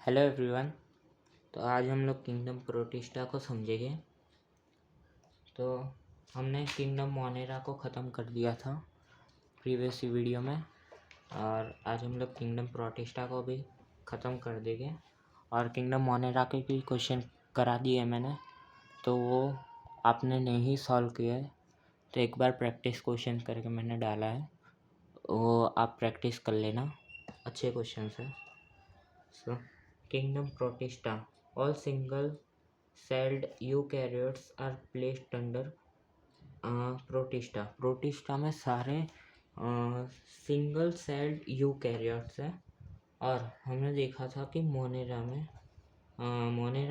Hello everyone. तो आज हम लोग किंगडम प्रोटिस्टा को समझेंगे। तो हमने किंगडम मोनेरा को ख़त्म कर दिया था प्रीवियस वीडियो में, और आज हम लोग किंगडम प्रोटिस्टा को भी ख़त्म कर देंगे। और किंगडम मोनेरा के भी क्वेश्चन करा दिए मैंने, तो वो आपने नहीं सॉल्व किए, तो एक बार प्रैक्टिस क्वेश्चन करके मैंने डाला है, वो आप प्रैक्टिस कर लेना। अच्छे क्वेश्चन है। So, Kingdom Protista. All single-celled eukaryotes are placed under Protista. Protista में सारे सिंगल सेल्ड यूकैरियोट्स हैं। और हमने देखा था कि मोनेरा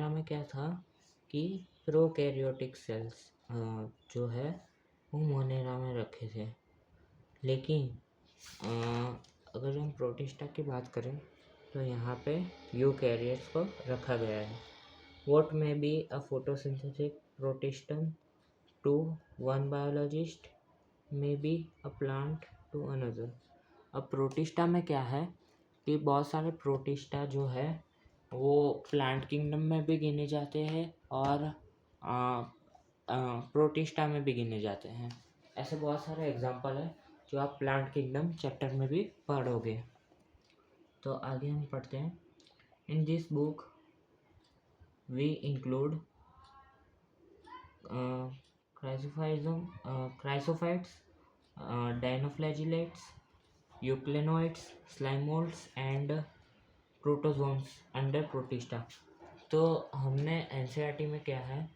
में क्या था कि प्रोकैरियोटिक सेल्स जो है वो मोनेरा में रखे थे। लेकिन अगर हम प्रोटिस्टा की बात करें तो यहाँ पे यूकैरियोट्स को रखा गया है। What may be a photosynthetic protista to one biologist may be a plant to another। अब प्रोटिस्टा में क्या है कि बहुत सारे प्रोटिस्टा जो है वो प्लांट किंगडम में भी गिने जाते हैं और प्रोटिस्टा में भी गिने जाते हैं। ऐसे बहुत सारे एग्जांपल है जो आप प्लांट किंगडम चैप्टर में भी पढ़ोगे। तो आगे हम पढ़ते हैं। In this book we include chrysophytes, dinoflagellates, euglenoids, slime molds and protozoans under protista। तो हमने एनसीईआरटी में क्या है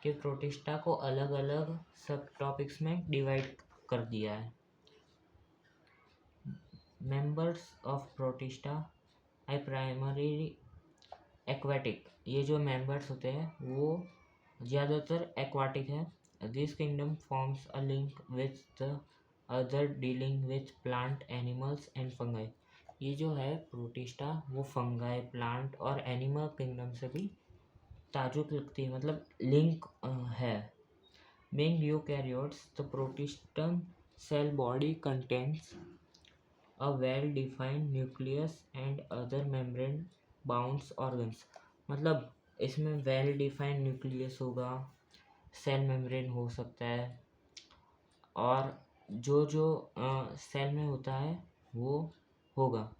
कि प्रोटिस्टा को अलग अलग सब टॉपिक्स में डिवाइड कर दिया है। Members of protista I primarily aquatic. ये जो मेंबर्स होते हैं वो ज़्यादातर एक्वाटिक है। This kingdom forms a link with the other dealing with plant animals and fungi. ये जो है प्रोटिस्टा वो फंगाई, प्लांट और एनिमल किंगडम से भी ताजुक लगती है, मतलब लिंक है। Being eukaryotes the protistan cell body contains a well-defined nucleus and other membrane bound organs। मतलब इसमें वेल डिफाइंड न्यूक्लियस होगा, सेल मेम्ब्रेन हो सकता है, और जो सेल में होता है वो होगा।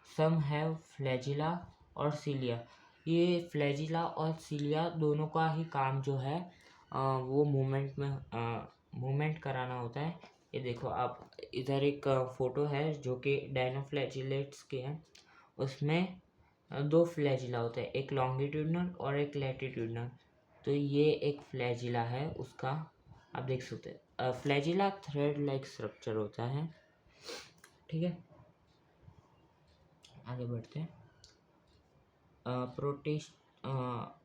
सम हैव फ्लैजिला और सीलिया। ये फ्लैजिला और सीलिया दोनों का ही काम जो है वो मूवमेंट कराना होता है। ये देखो आप, इधर एक फोटो है जो कि डायनोफ्लैजिलेट्स के हैं। उसमें दो फ्लैजिला होते हैं, एक लॉन्गिट्यूडनल और एक लैटिट्यूडनल। तो ये एक फ्लैजिला है, उसका आप देख सकते हैं फ्लैजिला थ्रेड लाइक स्ट्रक्चर होता है। ठीक है, आगे बढ़ते हैं।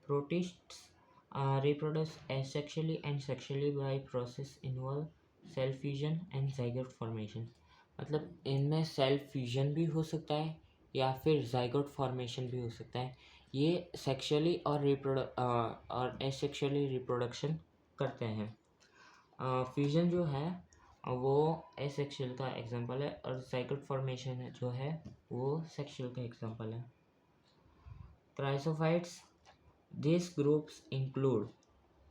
Protists reproduce asexually and sexually by process involve cell fusion and zygote formation. मतलब इनमें सेल फ्यूजन भी हो सकता है या फिर ज़ाइगोट फॉर्मेशन भी हो सकता है। ये सेक्सुअली और एसेक्सुअली रिप्रोडक्शन करते हैं। फ्यूजन जो है वो एसेक्सुअल का एग्जांपल है, और ज़ाइगोट फॉर्मेशन जो है वो सेक्सुअल का एग्जांपल है। Chrysophytes, these groups include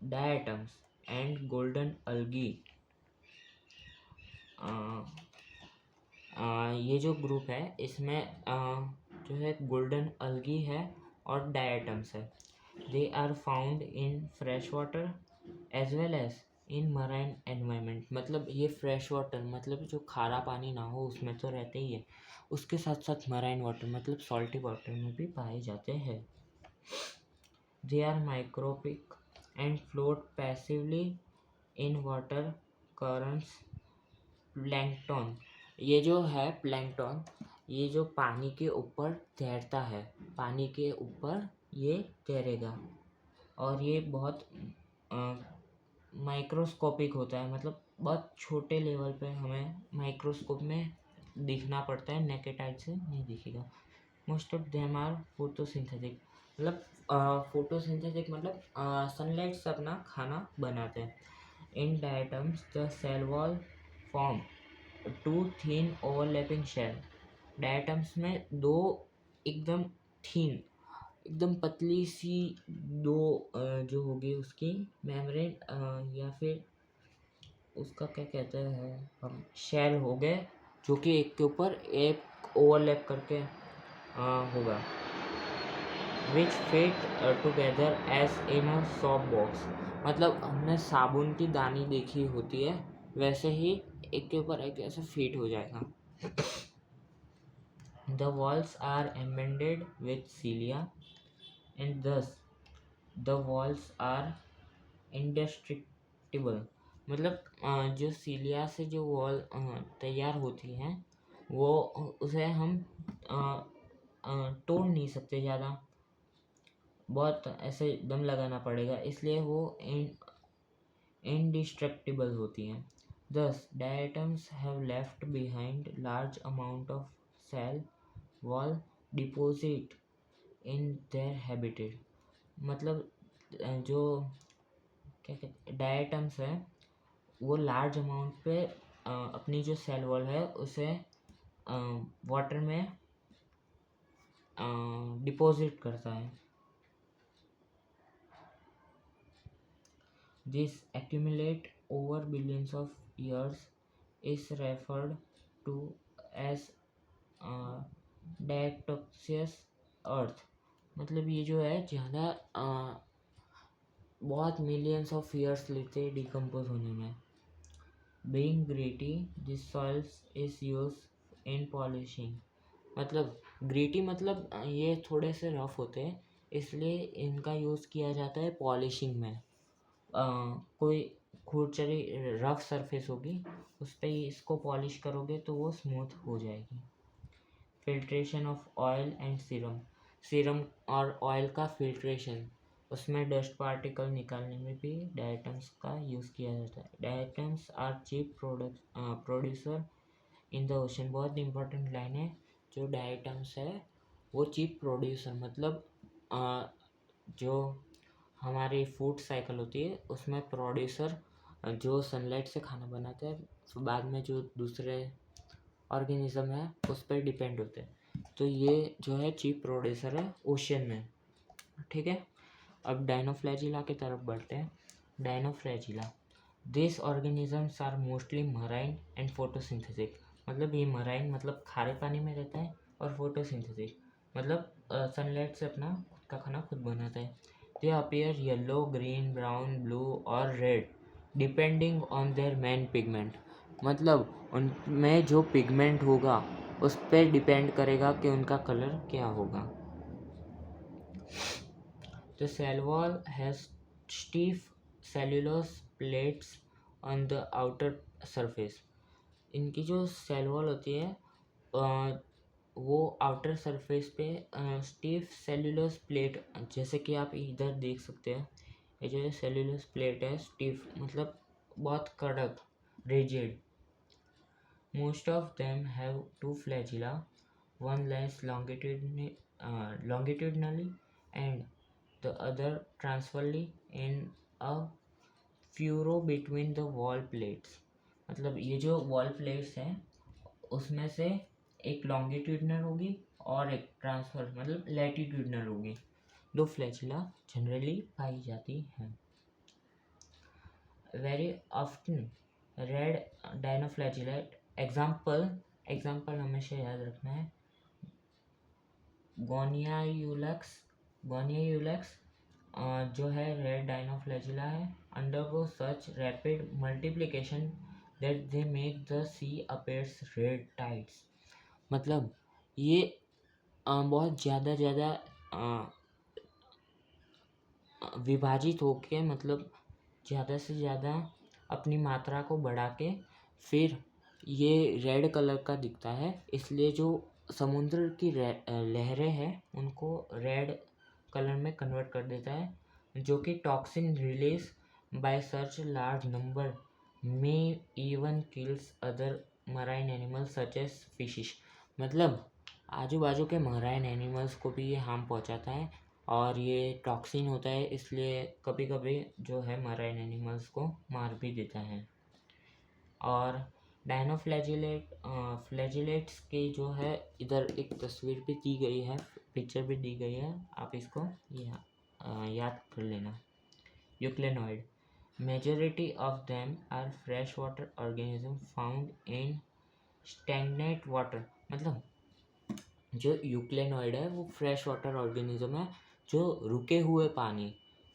diatoms and golden algae। ये जो ग्रुप है इसमें जो है गोल्डन अलगी है और डायटम्स है। They are found in fresh water as well as in marine environment. मतलब ये फ्रेश वाटर मतलब जो खारा पानी ना हो उसमें तो रहते ही है, उसके साथ साथ मराइन वाटर मतलब सॉल्टी वाटर में भी पाए जाते हैं। They are microscopic and float passively in water currents. Plankton, ये जो है प्लैंकटन, ये जो पानी के ऊपर तैरता है, पानी के ऊपर ये तैरेगा, और ये बहुत माइक्रोस्कोपिक होता है, मतलब बहुत छोटे लेवल पे हमें माइक्रोस्कोप में दिखना पड़ता है, नेकेड आई से नहीं दिखेगा। Most of them are photosynthetic. मतलब फोटोसिंथेटिक मतलब सनलाइट से अपना खाना बनाते हैं। In diatoms the cell wall form two thin overlapping shell. Diatoms में दो एकदम थीन, एकदम पतली सी दो जो होगी उसकी मेम्ब्रेन या फिर उसका क्या कहते हैं हम, शेल हो गए, जो कि एक के ऊपर एक ओवरलैप करके होगा, which fit together as in a soap box. मतलब हमने साबुन की दानी देखी होती है, वैसे ही एक के ऊपर एक ऐसे फिट हो जाएगा। The walls are embedded with silica and thus the walls are indestructible. मतलब जो सीलिया से जो वॉल तैयार होती हैं वो उसे हम तोड़ नहीं सकते ज़्यादा, बहुत ऐसे दम लगाना पड़ेगा, इसलिए वो इंडिस्ट्रक्टिबल होती हैं। Thus diatoms have left behind large amount of cell wall deposit in their habitat. मतलब जो क्या कहते डायटम्स है वो लार्ज अमाउंट पे अपनी जो सेल वॉल है उसे वाटर में डिपॉजिट करता है। This accumulate over billions of years is referred to as diatomaceous earth। मतलब ये जो है ज़्यादा बहुत मिलियंस ऑफ ईयर्स लेते हैं डिकम्पोज होने में। Being gritty this soils is use in polishing. मतलब ग्रेटी मतलब ये थोड़े से रफ होते हैं, इसलिए इनका यूज़ किया जाता है पॉलिशिंग में। कोई खुरचरी रफ सरफेस होगी उस पर इसको पॉलिश करोगे तो वो स्मूथ हो जाएगी। Filtration of oil and serum. Serum और ऑयल का फिल्ट्रेशन, उसमें डस्ट पार्टिकल निकालने में भी डायटम्स का यूज़ किया जाता है। Diatoms are chief producer in the ocean. बहुत इंपॉर्टेंट लाइन है, जो डायटम्स है वो चीप प्रोड्यूसर, मतलब जो हमारी फूड साइकिल होती है उसमें प्रोड्यूसर जो सनलाइट से खाना बनाते हैं, तो बाद में जो दूसरे ऑर्गेनिज्म है उस पर डिपेंड होते हैं, तो ये जो है चीप प्रोड्यूसर है ओशन में। ठीक है, अब डायनोफ्लैजिला की तरफ बढ़ते हैं। Dinoflagellates, this organisms are mostly marine and photosynthetic. मतलब ये मराइन मतलब खारे पानी में रहता है, और फोटोसिंथेटिक मतलब सनलाइट से अपना खुद का खाना खुद बनाता है। They appear yellow, green, brown, blue और red depending on their main pigment. मतलब उनमें जो पिगमेंट होगा उस पर डिपेंड करेगा कि उनका कलर क्या होगा। The cell wall has stiff cellulose plates on the outer surface। इनकी जो सेल वॉल होती है वो आउटर सरफेस पे स्टिफ सेल्यूलोज प्लेट, जैसे कि आप इधर देख सकते हैं, ये जो सेल्यूलोज प्लेट है स्टिफ मतलब बहुत कड़क, rigid. Most of them have two flagella, one lies longitudinally and the other transversely in a furrow between the wall plates। मतलब ये जो वॉल प्लेट्स हैं उसमें से एक लॉन्गिट्यूडनल होगी और एक ट्रांसफर मतलब लैटिट्यूडनल होगी। दो फ्लैजिला जनरली पाई जाती हैं। Very often red dinoflagellates. Example हमेशा याद रखना है, गोनियायूलक्स। गोनियायूलक्स जो है रेड डायनोफ्लैजिला है, undergo such rapid multiplication that they make the sea appears red tides. मतलब ये बहुत ज़्यादा विभाजित होके, मतलब ज़्यादा से ज़्यादा अपनी मात्रा को बढ़ा के फिर ये रेड कलर का दिखता है, इसलिए जो समुद्र की लहरें हैं उनको रेड कलर में कन्वर्ट कर देता है, जो कि toxin release by such large number में even kills other marine animals such as fishes. मतलब आजू बाजू के मराइन एनिमल्स को भी ये हार्म पहुंचाता है, और ये टॉक्सिन होता है, इसलिए कभी कभी जो है मराइन एनिमल्स को मार भी देता है। और फ्लैजिलेट्स की जो है, इधर एक तस्वीर भी दी गई है, पिक्चर भी दी गई है, आप इसको याद कर लेना। Euglenoid, majority of them are fresh water organism found in stagnant water. मतलब जो यूक्लेनॉइड है वो फ्रेश वाटर ऑर्गेनिज्म है जो रुके हुए पानी,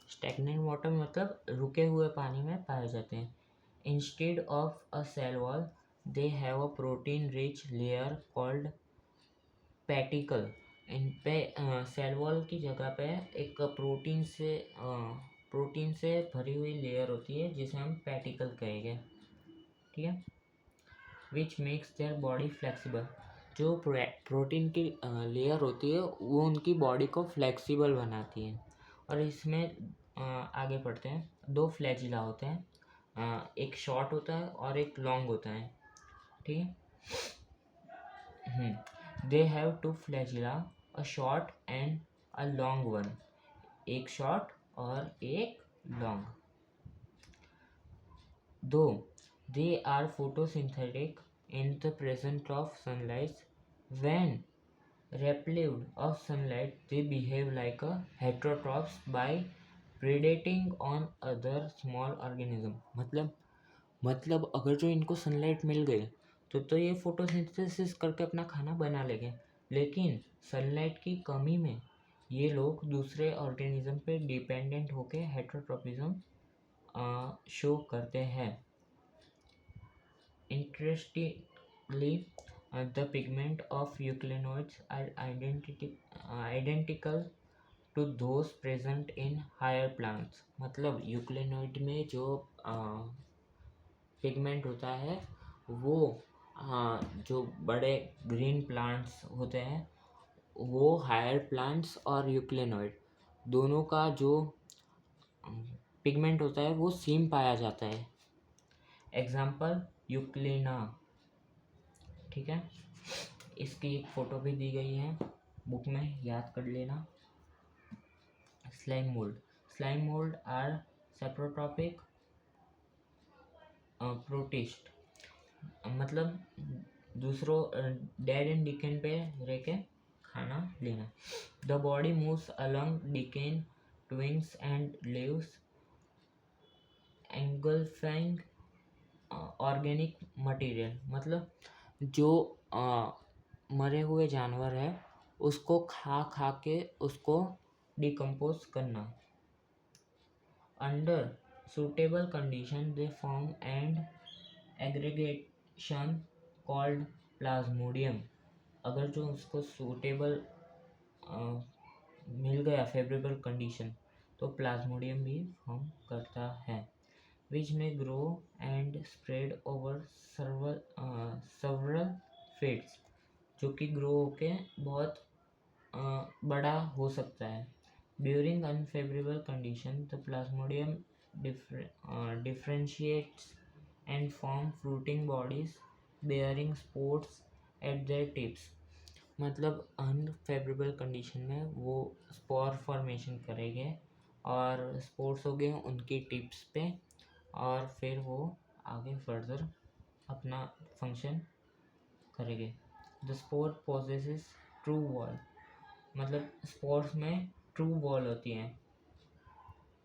स्टैग्नेंट वाटर मतलब रुके हुए पानी में पाए जाते हैं। Instead of a cell wall they have a protein rich layer called pellicle. इन पे सेल वॉल की जगह पे एक प्रोटीन से भरी हुई लेयर होती है जिसे हम पेटिकल कहेंगे, ठीक है। Which makes their body flexible. जो प्रोटीन की लेयर होती है वो उनकी बॉडी को फ्लेक्सिबल बनाती है। और इसमें आगे पढ़ते हैं, दो फ्लैजिला होते हैं, एक शॉर्ट होता है और एक लॉन्ग होता है, ठीक है। They have two flagella, a short and a long one. एक शॉर्ट और एक लॉन्ग। दो they are photosynthetic in the presence of sunlight, when repelled of sunlight they behave like a heterotrophs by predating on other small organism। मतलब अगर जो इनको sunlight मिल गई तो ये फोटोसिंथेसिस करके अपना खाना बना लेंगे, लेकिन सनलाइट की कमी में ये लोग दूसरे ऑर्गेनिज्म पे डिपेंडेंट होके हेटेरोट्रॉपिज्म शो करते हैं। Interestingly, the pigment of euglenoids are identical to those present in higher plants। मतलब यूक्लेनोइड में जो पिगमेंट होता है वो जो बड़े ग्रीन प्लांट्स होते हैं वो हायर प्लांट्स और यूक्लेनोइड दोनों का जो पिगमेंट होता है वो सेम पाया जाता है। एग्जाम्पल यूक्लेना, ठीक है। इसकी एक फ़ोटो भी दी गई है बुक में, याद कर लेना। Slime mould are saprotrophic protist. मतलब दूसरों डेड एंड डिकेन पे रह के खाना लेना। The body moves along decaying twigs and leaves engulfing organic material. मतलब जो मरे हुए जानवर है उसको खा के उसको डिकम्पोज करना। Under suitable condition they form and aggregation called plasmodium। अगर जो उसको सूटेबल मिल गया फेवरेबल कंडीशन तो प्लाज्मोडियम भी फॉर्म करता है। which may grow and spread over several feet, जो कि ग्रो होके बहुत बड़ा हो सकता है। During unfavourable condition the Plasmodium differentiates and form fruiting bodies bearing spores at their tips। मतलब अनफेवरेबल कंडीशन में वो स्पोर फॉर्मेशन करेंगे और स्पोर्स हो गए उनकी टिप्स पे और फिर वो आगे फर्दर अपना फंक्शन करेंगे। The spore possesses true wall. मतलब स्पोर्स में ट्रू वॉल होती हैं।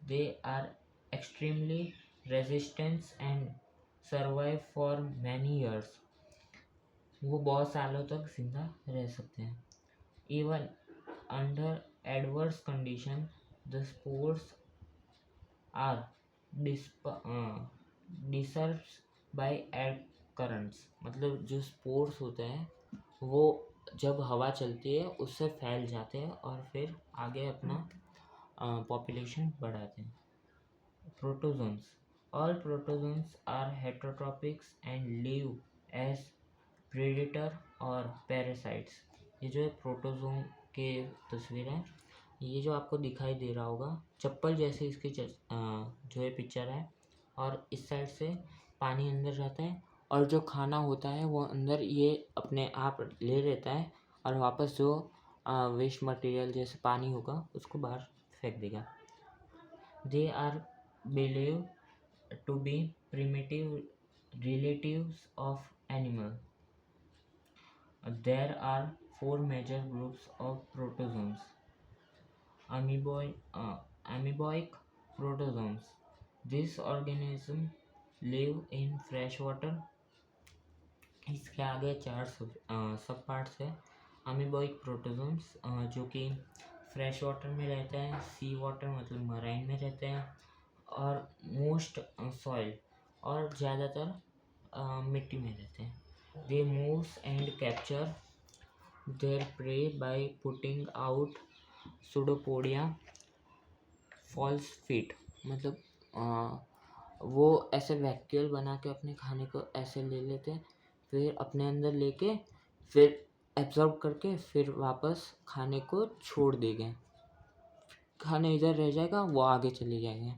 They are extremely resistance and survive for many years. वो बहुत सालों तक जिंदा रह सकते हैं। Even under adverse condition the spores are dispersed by air currents. मतलब जो स्पोर्स होते हैं वो जब हवा चलती है उससे फैल जाते हैं और फिर आगे अपना पॉपुलेशन बढ़ाते हैं। Protozoans, all protozoans are heterotrophs and live as predator और पैरासाइट्स। ये जो है प्रोटोजोन के तस्वीर है, ये जो आपको दिखाई दे रहा होगा चप्पल जैसे इसकी जो है पिक्चर है, और इस साइड से पानी अंदर जाता है और जो खाना होता है वो अंदर ये अपने आप ले लेता है और वापस जो वेस्ट मटेरियल जैसे पानी होगा उसको बाहर फेंक देगा। They are believe to be primitive Relatives of animal. There are four major groups of protozoans. Amoeboid, amoeboic protozoans. These organisms live in fresh water. इसके आगे चार सब पार्ट्स है. अमीबॉइक प्रोटोजोन्स जो कि फ्रेश वाटर में रहते हैं, सी वाटर मतलब मराइन में रहते हैं, और मोस्ट सॉइल और ज़्यादातर मिट्टी में रहते हैं. They moves and capture their prey by putting out pseudopodia false feet. मतलब वो ऐसे वैक्यूल बना के अपने खाने को ऐसे ले लेते हैं, फिर अपने अंदर लेके फिर एब्जॉर्ब करके फिर वापस खाने को छोड़ देंगे. खाना इधर रह जाएगा, वो आगे चले जाएंगे.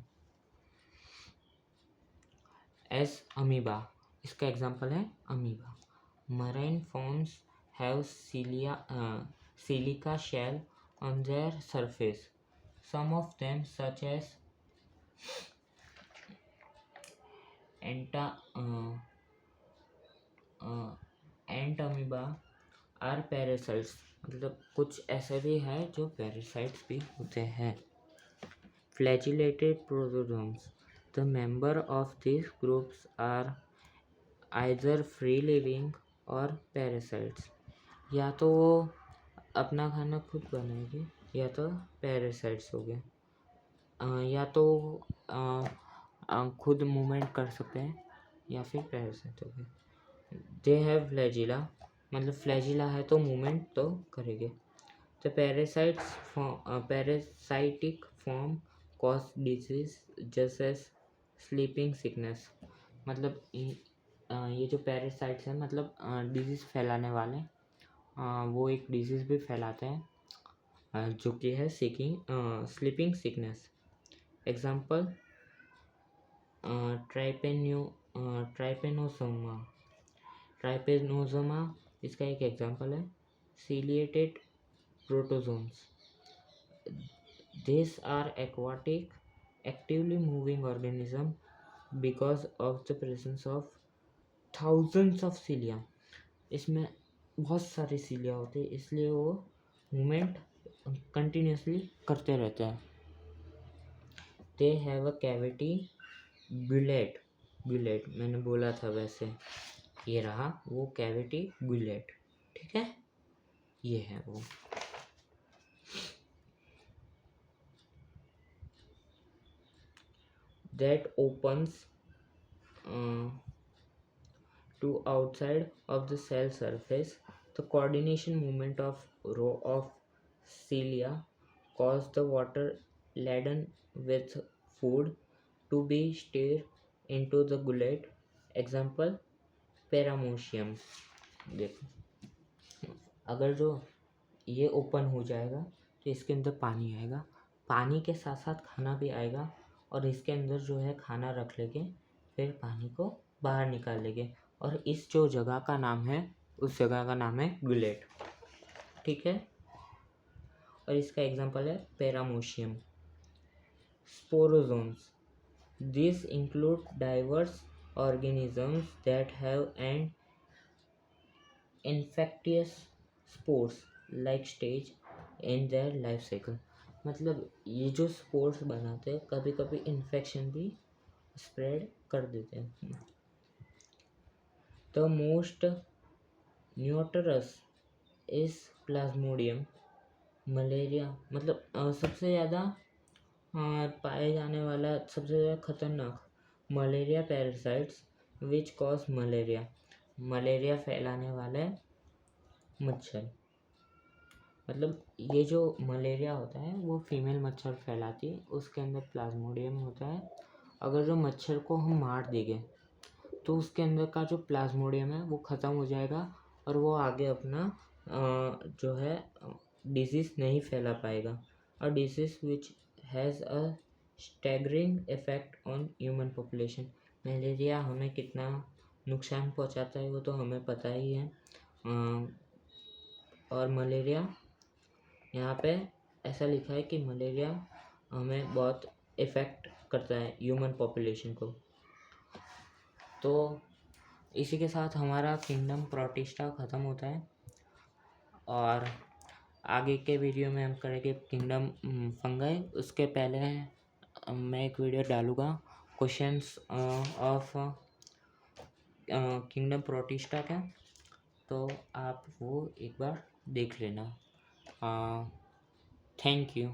एस अमीबा, इसका एग्जांपल है amoeba. Marine forms have silica shell on their surface. Some of them such as Entamoeba are parasites. मतलब कुछ ऐसे भी है जो पैरासाइट्स भी होते हैं. Flagellated protozoans. The member of this groups are either free living और पैरासाइट्स. या तो वो अपना खाना खुद बनाएंगे या तो पैरासाइट्स हो गए. या तो खुद मूवमेंट कर सकते हैं या फिर पैरासाइट हो गए. दे हैव फ्लैजिला, मतलब फ्लैजिला है तो मूवमेंट तो करेंगे. The parasitic form cause disease just as sleeping sickness. मतलब ये जो पैरासाइट्स हैं मतलब डिजीज़ फैलाने वाले, वो एक डिजीज़ भी फैलाते हैं जो कि है स्लीपिंग सिकनेस. एग्जाम्पल ट्राइपेनोसोमा इसका एक एग्जाम्पल है. Ciliated protozoans. These are aquatic, actively moving organisms because of the presence of thousands of cilia. इसमें बहुत सारे cilia होते हैं, इसलिए वो मूवमेंट कंटिन्यूसली करते रहते हैं. They have a cavity gullet. मैंने बोला था वैसे, ये रहा वो कैविटी गुलेट. ठीक है, ये है वो. That opens to outside of the cell surface. The coordination movement of row of cilia cause the water laden with food to be stirred into the gullet. Example पेरामोशियम. देखो, अगर जो ये ओपन हो जाएगा तो इसके अंदर पानी आएगा, पानी के साथ साथ खाना भी आएगा, और इसके अंदर जो है खाना रख लेंगे, फिर पानी को बाहर निकाल लेंगे, और इस जो जगह का नाम है उस जगह का नाम है गुलेट. ठीक है, और इसका एग्जांपल है paramecium. Sporozoans. This include diverse organisms that have an infectious spores like stage in their life cycle. मतलब ये जो स्पोर्स बनाते हैं कभी कभी इन्फेक्शन भी स्प्रेड कर देते हैं. The most notorious is plasmodium. Malaria मतलब सबसे ज़्यादा पाए जाने वाला सबसे ज़्यादा खतरनाक malaria parasites which cause malaria फैलाने वाले मच्छर. मतलब ये जो मलेरिया होता है वो फीमेल मच्छर फैलाती है, उसके अंदर प्लाज्मोडियम होता है. अगर जो मच्छर को हम मार देंगे तो उसके अंदर का जो प्लाज्मोडियम है वो ख़त्म हो जाएगा, और वो आगे अपना जो है डिजीज़ नहीं फैला पाएगा. A disease which has a staggering effect on human population. Malaria हमें कितना नुकसान पहुंचाता है वो तो हमें पता ही है. और मलेरिया यहाँ पे ऐसा लिखा है कि मलेरिया हमें बहुत इफ़ेक्ट करता है ह्यूमन पॉपुलेशन को. तो इसी के साथ हमारा किंगडम प्रोटिस्टा ख़त्म होता है और आगे के वीडियो में हम करेंगे किंगडम फंगाई। उसके पहले मैं एक वीडियो डालूँगा क्वेश्चंस ऑफ किंगडम प्रोटिस्टा का, तो आप वो एक बार देख लेना। Thank you.